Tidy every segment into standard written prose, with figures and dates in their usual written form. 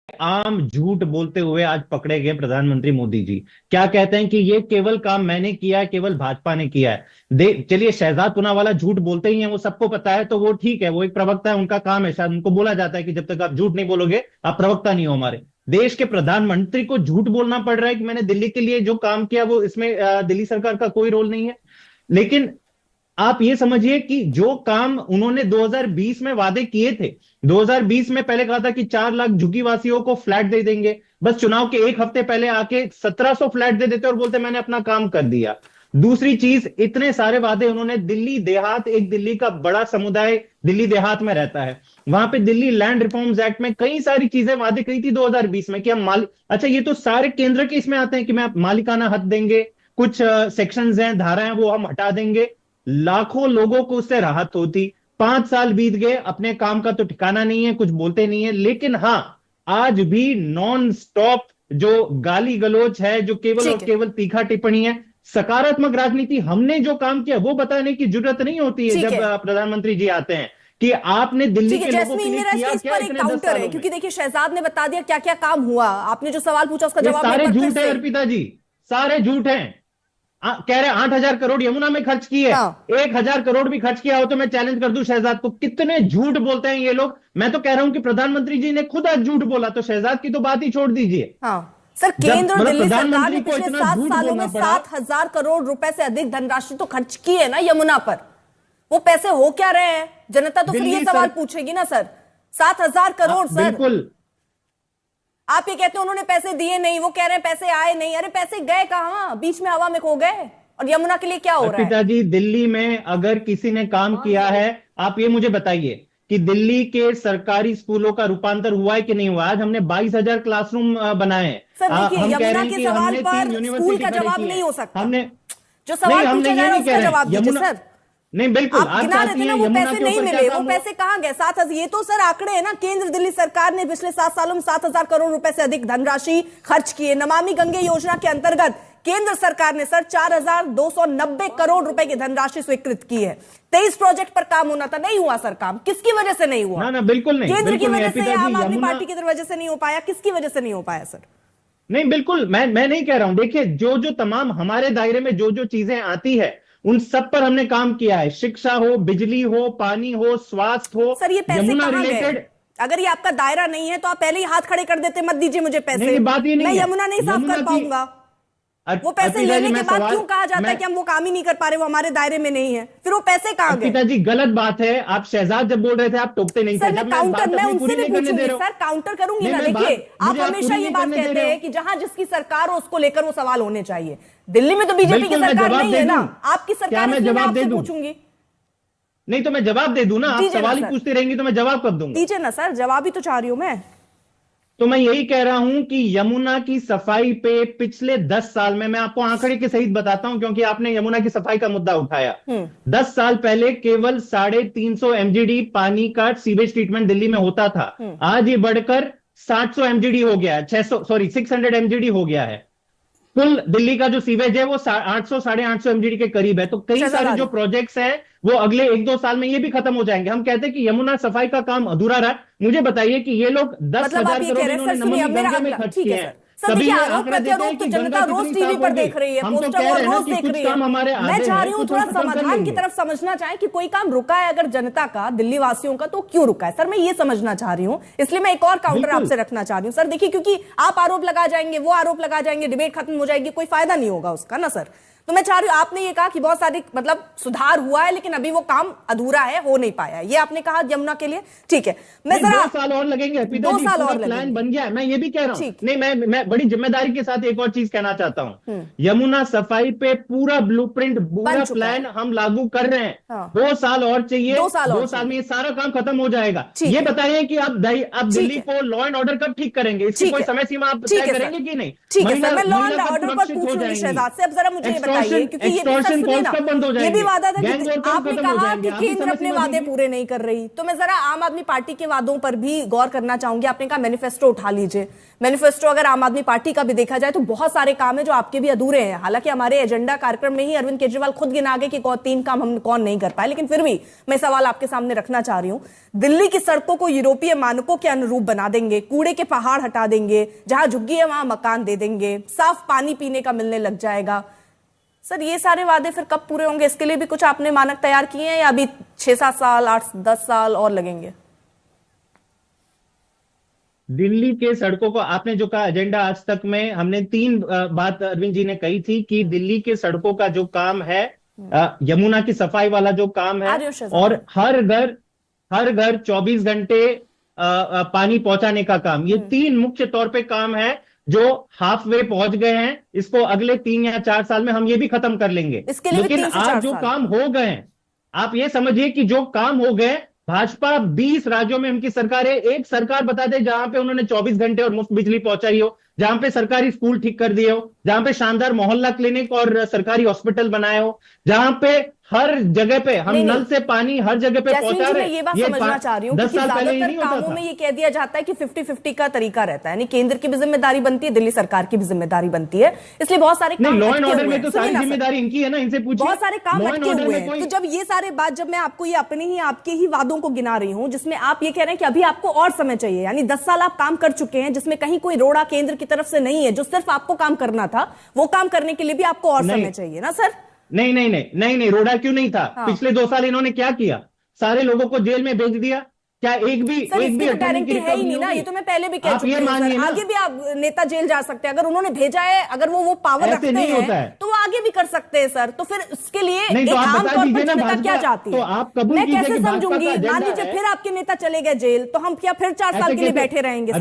आम झूठ बोलते हुए आज पकड़े गए प्रधानमंत्री मोदी जी। क्या कहते हैं कि ये केवल काम मैंने किया है, केवल भाजपा ने किया है। चलिए, शहजाद पूनावाला झूठ बोलते ही हैं, वो सबको पता है, तो वो ठीक है, वो एक प्रवक्ता है, उनका काम है, शायद उनको बोला जाता है कि जब तक आप झूठ नहीं बोलोगे आप प्रवक्ता नहीं हो हमारे। देश के प्रधानमंत्री को झूठ बोलना पड़ रहा है कि मैंने दिल्ली के लिए जो काम किया वो इसमें दिल्ली सरकार का कोई रोल नहीं है। लेकिन आप ये समझिए कि जो काम उन्होंने 2020 में वादे किए थे, 2020 में पहले कहा था कि 4 लाख झुग्गी वासियों को फ्लैट दे देंगे, बस चुनाव के एक हफ्ते पहले आके 1700 फ्लैट दे देते और बोलते मैंने अपना काम कर दिया। दूसरी चीज, इतने सारे वादे उन्होंने, दिल्ली देहात, एक दिल्ली का बड़ा समुदाय दिल्ली देहात में रहता है, वहां पे दिल्ली लैंड रिफॉर्म्स एक्ट में कई सारी चीजें वादे करी थी 2020 में कि हम अच्छा, ये तो सारे केंद्र के इसमें आते हैं कि मैं मालिकाना हक देंगे, कुछ सेक्शंस हैं, धाराएं, वो हम हटा देंगे, लाखों लोगों को उससे राहत होती। 5 साल बीत गए, अपने काम का तो ठिकाना नहीं है, कुछ बोलते नहीं है। लेकिन हां, आज भी नॉन स्टॉप जो गाली गलौज है, जो केवल और ठीक है। केवल तीखा टिप्पणी है, सकारात्मक राजनीति हमने जो काम किया वो बताने की जरूरत नहीं होती है ठीक जब है। प्रधानमंत्री जी आते हैं कि आपने दिल्ली ठीक है के लोगों के जैस्मीन, लिए मेरा किया इस क्या पर एक इतने 10 काउंटर है, सालों में। क्योंकि देखिए शहजाद ने बता दिया क्या क्या काम हुआ। आपने जो सवाल पूछा उसका ये जवाब मैं एक सारे बार फिर झूठ है से। अर्पिता जी, सारे झूठ हैं। कह रहे 8,000 करोड़ यमुना में खर्च की है। हाँ 1,000 करोड़ भी खर्च किया हो तो मैं चैलेंज कर दूं शहजाद को, कितने झूठ बोलते हैं ये लोग। मैं तो कह रहा हूं कि प्रधानमंत्री जी ने खुद आज झूठ बोला, तो शहजाद की तो बात ही छोड़ दीजिए। हाँ सर, जब केंद्र और मतलब दिल्ली सरकार ने प्रधानमंत्री को पिछले इतना 7 झूठ सालों में बोलना पड़ा। 7,000 करोड़ रुपए से अधिक धनराशि तो खर्च की है ना यमुना पर। वो पैसे हो क्या रहे हैं? जनता तो फिर ये दिल्ली सवाल सर पूछेगी ना सर। 7,000 करोड़ सर। बिल्कुल। आप ये कहते हैं उन्होंने पैसे दिए नहीं, वो कह रहे हैं पैसे आए नहीं। अरे पैसे गए कहां? बीच में हवा में खो गए। और यमुना के लिए क्या हो रहा है? अर्पिता जी, दिल्ली में अगर किसी ने काम किया है, आप ये मुझे बताइए कि दिल्ली के सरकारी स्कूलों का रूपांतर हुआ है कि नहीं हुआ। आज हमने 22,000 क्लासरूम बनाए हैं। सर देखिए, हम कह रहे यमुना हैं के कि सवाल हमने पर 3 स्कूल यूनिवर्सिटी का खड़ी जवाब की है। नहीं हो सकता। हमने जो नहीं, सवाल हमने पूछा जा ये रहा है नहीं कह उसका रहे हैं जवाब दीजिए यमुना। सर। नहीं, बिल्कुल, आप आप गिना रहे चाहती थे ना हैं वो यमुना पैसे के नहीं ऊपर क्या मिले। वो काम हो। पैसे कहां गए? 7,000। ये तो सर आंकड़े है ना, केंद्र दिल्ली सरकार ने पिछले 7 सालों में 7,000 करोड़ रुपए से अधिक धनराशि खर्च की है। नमामि गंगे योजना के अंतर्गत केंद्र सरकार ने सर 4,290 करोड़ रुपए की धनराशि स्वीकृत की है। 23 प्रोजेक्ट पर काम होना था, नहीं हुआ सर काम। किसकी वजह से नहीं हुआ? ना ना, बिल्कुल नहीं, केंद्र की बिल्कुल नहीं वजह से अर्पिता या जी, आम आदमी यमुना। पार्टी की वजह से नहीं हो पाया? किसकी वजह से नहीं हो पाया सर? नहीं, बिल्कुल, मैं नहीं कह रहा हूं। देखिए, जो जो तमाम हमारे दायरे में जो जो चीजें आती है उन सब पर हमने काम किया है। शिक्षा हो, बिजली हो, पानी हो, स्वास्थ्य हो, सर ये पैसे यमुना कहां गए? रिलेटेड। अगर ये आपका दायरा नहीं है तो आप पहले ही हाथ खड़े कर देते, मत दीजिए मुझे नहीं पैसे, नहीं, बात ये मैं नहीं है। यमुना नहीं साफ यमुना कर की पाऊंगा। वो पैसे अर्पिता जी, लेने के मैं बाद सवाल क्यों कहा जाता है मैं कि हम वो काम ही नहीं कर पा रहे, वो हमारे दायरे में नहीं है? फिर वो पैसे कहां गए? अर्पिता जी, गलत बात है। आप शहजाद जब बोल रहे थे आप टोकते नहीं थे। सर मैं जब मैं काउंटर, बात मैं अपनी उनसे पूरी भी नहीं करने दे पूछूंगी रहा हूं। सर, काउंटर करूंगी नहीं, ना। मैं देखिए बात, आप मुझे आप हमेशा पूरी ये नहीं बात करने दे कहते रहे हैं हो। कि जहां जिसकी सरकार हो उसको लेकर वो सवाल होने चाहिए। दिल्ली में तो बीजेपी की बिल्कुल, मैं सरकार जवाब नहीं दे है ना, दूं। आपकी क्या सरकार है, मैं इसलिए मैं जवाब दे आपसे दूं? पूछूंगी। नहीं तो मैं जवाब दे दूं ना, आप दीजिए ना सवाल ही सर, पूछती रहेंगी तो मैं जवाब कब दूंगा। दीजिए ना सर, जवाब ही तो चाह रही हूं मैं। तो मैं यही कह रहा हूं कि यमुना की सफाई पे पिछले 10 साल में, मैं आपको आंकड़े के सहित बताता हूं क्योंकि आपने यमुना की सफाई का मुद्दा उठाया। हम्म। 10 साल पहले केवल 350 एमजीडी पानी का सीवेज ट्रीटमेंट दिल्ली में होता था। हम्म। आज ये बढ़कर 700 एमजीडी हो गया है, 600, सॉरी 600 एमजीडी हो गया है। कुल दिल्ली का जो सीवेज है वो 800 850 एमजीडी के करीब है। तो कई सारे शहजाद जो प्रोजेक्ट्स हैं वो अगले 1-2 साल में ये भी खत्म हो जाएंगे। हम कहते हैं कि यमुना सफाई का काम अधूरा रहा। मुझे बताइए कि ये लोग दस मतलब आप हजार ये कह करोड़ रहे हैं इन्होंने सर, सुनिए नमामि अब मेरा गंगे में अगला, खर्च ठीक किए है हैं। सर। सर कभी देखिए, ये आरोप आंकड़ा देते प्रत्यारोप हैं तो कि जनता गंगा रोज कितनी टीवी साफ पर होगी। देख रही है, हम तो पोस्टर कह वो रहे हैं ना रोज कि देख कुछ रही है। काम हमारे मैं आधे चाह हैं, रही हूं कुछ थोड़ा हम खत्म कर समाधान की लेंगे। तरफ समझना चाहें कि कोई काम रुका है अगर जनता का, दिल्ली वासियों का, तो क्यों रुका है सर? मैं ये समझना चाह रही हूं, इसलिए मैं एक और काउंटर बिल्कुल। आपसे रखना चाह रही हूं सर। देखिए, क्योंकि आप आरोप लगा जाएंगे, वो आरोप लगा जाएंगे, डिबेट खत्म हो जाएगी, कोई फायदा नहीं होगा उसका ना सर। तो मैं चाह रही हूं, आपने ये कहा कि बहुत सारी मतलब सुधार हुआ है लेकिन अभी वो काम अधूरा है, हो नहीं पाया है, ये आपने कहा यमुना के लिए। ठीक है, मैं नहीं, जरा 2 साल और लगेंगे अर्पिता 2 जी, साल पूरा और प्लान लगेंगे। बन गया है। मैं ये भी कह रहा हूं। ठीक। नहीं, मैं बड़ी जिम्मेदारी के साथ एक और चीज कहना चाहता हूं। यमुना सफाई पे पूरा ब्लूप्रिंट, बन पूरा चुका प्लान है। हम लागू कर रहे हैं। हाँ। 2 साल और चाहिए। 2 साल और 2 साल में चाहिए। ये सारा काम खत्म हो जाएगा। ठीक ये है। बताइए कि आप ठीक दिल्ली है। को लॉ एंड ऑर्डर कब ठीक करेंगे? इसकी ठीक कोई है। समय सीमा आप ठीक तय है सर। करेंगे कि नहीं? ठीक है महिला सर, मैं लॉ महिला एंड कब ऑर्डर पर सुरक्षित पूछ हो लूंगी जाएंगी? शहजाद से। अब जरा मुझे ये बताइए, बताइए, क्योंकि ये भी सर एक्सटॉर्शन सुनिए कॉल्स ना, कब बंद हो ये जाएंगे? भी वादा था गैंग कि वॉर कब आपने खत्म हो कहा जाएंगे? कि आप ही केंद्र समय अपने सीमा वादे दीजिए। पूरे नहीं कर रही। तो मैं जरा आम आदमी पार्टी के वादों पर भी गौर करना चाहूंगी। आपने कहा मैनिफेस्टो उठा लीजिए। मैनिफेस्टो अगर आम आदमी पार्टी का भी देखा जाए तो बहुत सारे काम है जो आपके भी अधूरे हैं। हालांकि हमारे एजेंडा कार्यक्रम में ही अरविंद केजरीवाल खुद गिना गए कि 3 काम हम कौन नहीं कर पाए, लेकिन फिर भी मैं सवाल आपके सामने रखना चाह रही हूं। दिल्ली की सड़कों को यूरोपीय मानकों के अनुरूप बना देंगे, कूड़े के पहाड़ हटा देंगे, जहां झुग्गी है वहां मकान दे देंगे, साफ पानी पीने का मिलने लग जाएगा। सर ये सारे वादे फिर कब पूरे होंगे? इसके लिए भी कुछ आपने मानक तैयार किए हैं या अभी 6-7 साल 8-10 साल और लगेंगे? दिल्ली के सड़कों को आपने जो कहा एजेंडा आज तक में, हमने 3 बात अरविंद जी ने कही थी कि दिल्ली के सड़कों का जो काम है, यमुना की सफाई वाला जो काम है, आर्य शहजाद। और हर घर 24 घंटे पानी पहुंचाने का काम, ये 3 मुख्य तौर पे काम है जो हाफ वे पहुंच गए हैं। इसको अगले 3 या 4 साल में हम ये भी खत्म कर लेंगे। इसके लिए भी लेकिन 3 से 4 आज जो साल। काम हो गए हैं, आप ये समझिए कि जो काम हो गए, भाजपा 20 राज्यों में उनकी सरकार है। एक सरकार बता दे जहां पे उन्होंने 24 घंटे और मुफ्त बिजली पहुंचाई हो, जहां पे सरकारी स्कूल ठीक कर दिए हो, जहां पे शानदार मोहल्ला क्लिनिक और सरकारी हॉस्पिटल बनाए हो, जहां पे हर जगह पे हम नहीं, नल से पानी हर जगह पे जैस्मीन पहुंचा जी, रहे। मैं ये बात समझना चाह रही हूँ 10 कि साल पहले ये ज्यादातर नहीं होता कामों था। में ये कह दिया जाता है कि 50-50 का तरीका रहता है, यानी केंद्र की भी जिम्मेदारी बनती है, दिल्ली सरकार की भी जिम्मेदारी बनती है, इसलिए बहुत सारे काम नहीं, लॉ एंड अटके ऑर्डर हुए में हैं। तो सुनिए सारी ना सर, जिम्मेदारी इनकी है ना, इनसे पूछिए। बहुत सारे काम लॉ एंड अटके ऑर्डर हुए में हैं। कोई तो जब ये सारे बात, जब मैं आपको ये अपने ही आपके ही वादों को गिना रही हूं जिसमें आप ये कह रहे हैं कि अभी आपको और समय चाहिए, यानी 10 साल आप काम कर चुके हैं, जिसमें कहीं कोई रोड़ा केंद्र की तरफ से नहीं है, जो सिर्फ आपको काम करना था, वो काम करने के लिए भी आपको और समय चाहिए ना सर? नहीं, रोड़ा क्यों नहीं था? हाँ। पिछले 2 साल इन्होंने क्या किया? सारे लोगों को जेल में भेज दिया। क्या सर इसकी तो अटॉर्नी गारंटी की है ही रिकवरी नहीं ना, होगी? ये तो मैं पहले भी कह आप चुकी ये हूं सर। मानिए ना, आगे भी आप नेता जेल जा सकते हैं, अगर उन्होंने भेजा है, अगर वो पावर ऐसे रखते नहीं होता हैं है। तो वो आगे भी कर सकते हैं सर। तो फिर इसके लिए नहीं, एक तो आप आम बता तौर दीजिए पर ना जनता क्या भाजपा, चाहती तो है? आप कबूल मैं कीजिए कैसे कि भाजपा समझूंगी? का मान एजेंडा लीजिए है। फिर आपके नेता चले गए जेल, तो हम क्या फिर 4 साल ऐसे के लिए कैसे? बैठे रहेंगे सर?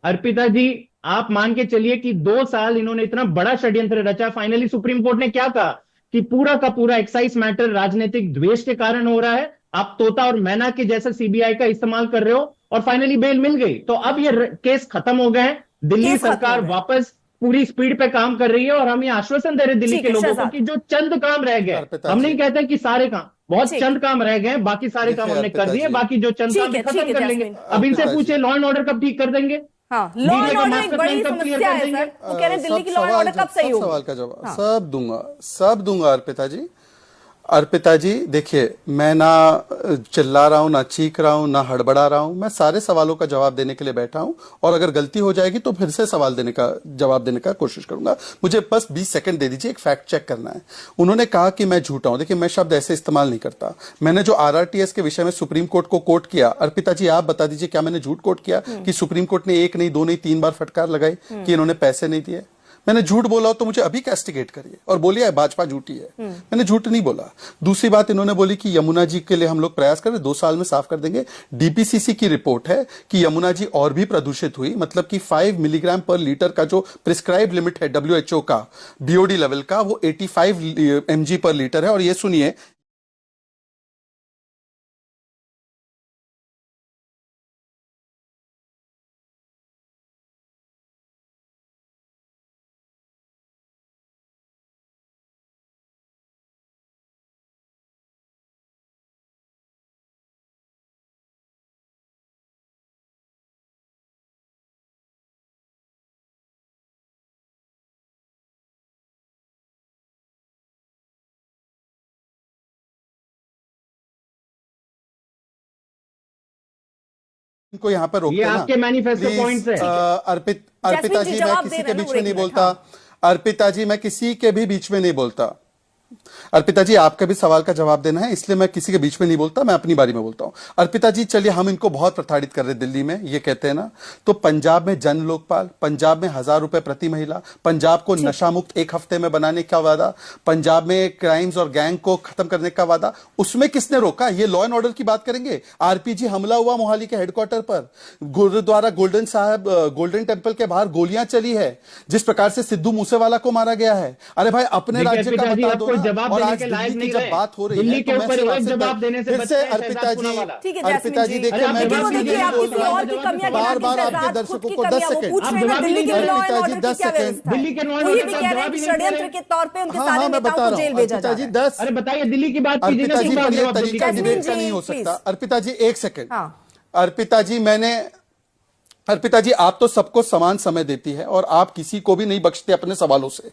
अर्पिता जी, आप मान के चलिए कि 2 साल इन्होंने इतना बड़ा षड्यंत्र रचा, फाइनली सुप्रीम कोर्ट ने क्या कहा कि पूरा का पूरा एक्साइज मैटर राजनीतिक द्वेष के कारण हो रहा है, आप तोता और मैना के जैसे सीबीआई का इस्तेमाल कर रहे हो, और फाइनली बेल मिल गई। तो अब ये केस खत्म हो गए हैं, दिल्ली केस खत्म सरकार हो गए। वापस पूरी स्पीड पे काम कर रही है, और हम ये आश्वासन दे रहे हैं दिल्ली ठीक के है लोगों को शहजाद, कि जो चंद काम रह गए, अर्पिता हम जी। नहीं कहते कि सारे काम, बहुत ठीक। चंद काम रह गए हैं, बाकी सारे काम देखिए हमने कर अर्पिता दिए, जी। बाकी जो चंद काम ठीक है, खत्म ठीक है, कर लेंगे। जैस्मीन। अब इनसे अर्पिता पूछे जी। लॉ एंड ऑर्डर कब ठीक कर देंगे? हाँ, लॉ DDA एंड का ऑर्डर मास्टर एक बड़ी प्लान कब क्लियर समस्या कर है देंगे? सर। वो कह रहे हैं दिल्ली की सब लॉ एंड ऑर्डर कब सही सब होगी? सवाल का जवाब हाँ। सब दूंगा अर्पिता जी। अर्पिता जी देखिए, मैं ना चिल्ला रहा हूं, ना चीख रहा हूं, ना हड़बड़ा रहा हूं, मैं सारे सवालों का जवाब देने के लिए बैठा हूं, और अगर गलती हो जाएगी तो फिर से जवाब देने का कोशिश करूंगा। मुझे बस 20 सेकंड दे दीजिए, एक फैक्ट चेक करना है। उन्होंने कहा कि मैं झूठा हूं। देखिए, मैं शब्द ऐसे इस्तेमाल नहीं करता। मैंने जो आरआरटीएस के विषय में सुप्रीम कोर्ट को कोट किया, अर्पिता जी आप बता दीजिए क्या मैंने झूठ कोट किया कि सुप्रीम कोर्ट ने 1 नहीं 2 नहीं 3 बार फटकार लगाई कि इन्होंने पैसे नहीं दिए? मैंने झूठ बोला हो तो मुझे अभी कैस्टिगेट करिए और बोलिए भाजपा झूठी है। मैंने झूठ नहीं बोला। दूसरी बात, इन्होंने बोली कि यमुना जी के लिए हम लोग प्रयास करें, 2 साल में साफ कर देंगे। डीपीसीसी की रिपोर्ट है कि यमुना जी और भी प्रदूषित हुई, मतलब कि 5 मिलीग्राम पर लीटर का जो प्रिस्क्राइब लिमिट है डब्ल्यूएचओ का बीओडी लेवल का, वो 85 mg पर लीटर है। और ये सुनिए, इनको यहाँ पर रोकते ये ना आपके मैनिफेस्टो प्लीज। पॉइंट्स है। अर्पिता जैस्मीन जी जी, मैं जवाब किसी दे के रहे हैं ना, बीच वो में एक नहीं मिनट, बोलता। हाँ। अर्पिता जी, मैं किसी के भी बीच में नहीं बोलता। अर्पिता जी, आपका भी सवाल का जवाब देना है, इसलिए मैं किसी के बीच में नहीं बोलता, मैं अपनी बारी में बोलता हूं। अर्पिता जी, चलिए हम इनको बहुत प्रताड़ित कर रहे दिल्ली में, ये कहते हैं ना, तो पंजाब में जन लोकपाल, पंजाब में 1000 रुपए प्रति महिला, पंजाब को नशा मुक्त 1 हफ्ते में बनाने का वादा, पंजाब में क्राइम्स और गैंग को खत्म करने का वादा, उसमें किसने रोका? ये लॉ एंड ऑर्डर की बात करेंगे। आरपीजी हमला हुआ मोहाली के हेडक्वार्टर पर, गुरुद्वारा गोल्डन टेम्पल के बाहर गोलियां चली है, जिस प्रकार से सिद्धू मूसेवाला को मारा गया है। अरे भाई, अपने राज्य का बता दो ना। जवाब और देने आज के लायक दिल्ली की नहीं जब रहे। बात हो रही दिल्ली है के तो मैं ऊपर सिर्फ एक आपसे जवाब देने से फिर बचते से हैं अर्पिता जी, ठीक है अर्पिता जी जैस्मिन देखिए मैं अरे वो जवाब देखिए नहीं आप बोल किसी रहे हो, और की जवाब कमियां तो बार गिनाते बार हैं, आपके शहजाद दर्शकों खुद की को 10 कमियां वो सेकंड पूछ आप रहे हैं जवाब ही दिल्ली नहीं के दे लॉ रहे। एंड अर्पिता जी, ऑर्डर की 10 क्या सेकंड। व्यवस्था है। दिल्ली के लॉ एंड वो ये ऑर्डर भी का कह रहे हैं जवाब कि ही नहीं दे षड्यंत्र रहे। के तौर पे उनके हाँ सारे हाँ मैं नेताओं बता को रहा जेल हूँ भेजा जा अर्पिता रहा जी है। 10 अरे बताइए दिल्ली की बात कीजिए अर्पिता ना, जी सुबह पर ये जवाब तरीका दिल्ली का डिबेट का जैस्मिन नहीं हो जी, सकता। please। अर्पिता जी 1 सेकंड। हाँ। अर्पिता जी अर्पिता जी आप तो सबको समान समय देती है और आप किसी को भी नहीं बख्शते अपने सवालों से।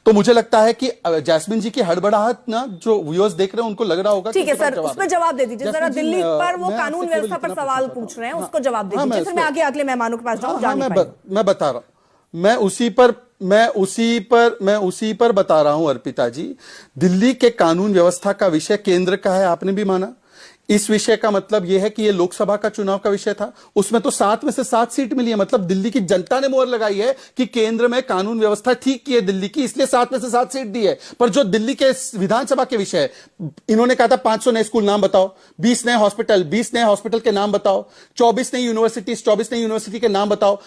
तो मुझे लगता है कि जैस्मिन जी की हड़बड़ाहट ना जो व्यूअर्स देख रहे हैं उनको लग रहा होगा ठीक है कि सर, उसमें जवाब दे दीजिए जरा। जैस्मिन जी, दिल्ली पर वो मैं कानून आपसे केवल व्यवस्था पर इतना सवाल पूछना पूछ रहे हैं, चाहता हूं। उसको जवाब दे हाँ, दीजिए, मैं फिर मैं उसको- आगे अगले मेहमानों के पास जाऊं, जा नहीं मैं पाएंगे। मैं बता रहा हूं। मैं उसी पर बता रहा हूं अर्पिता जी। दिल्ली के कानून व्यवस्था का विषय केंद्र का है, आपने भी माना। इस विषय का मतलब यह है कि यह लोकसभा का चुनाव का विषय था, उसमें तो 7 में से 7 सीट मिली है। मतलब दिल्ली की जनता ने मोहर लगाई है कि केंद्र में कानून व्यवस्था ठीक की है दिल्ली की, इसलिए 7 में से 7 सीट दी है। पर जो दिल्ली के विधानसभा के विषय, इन्होंने कहा था 500 नए स्कूल नाम बताओ, 20 नए हॉस्पिटल के नाम बताओ, 24 नई यूनिवर्सिटी के नाम बताओ,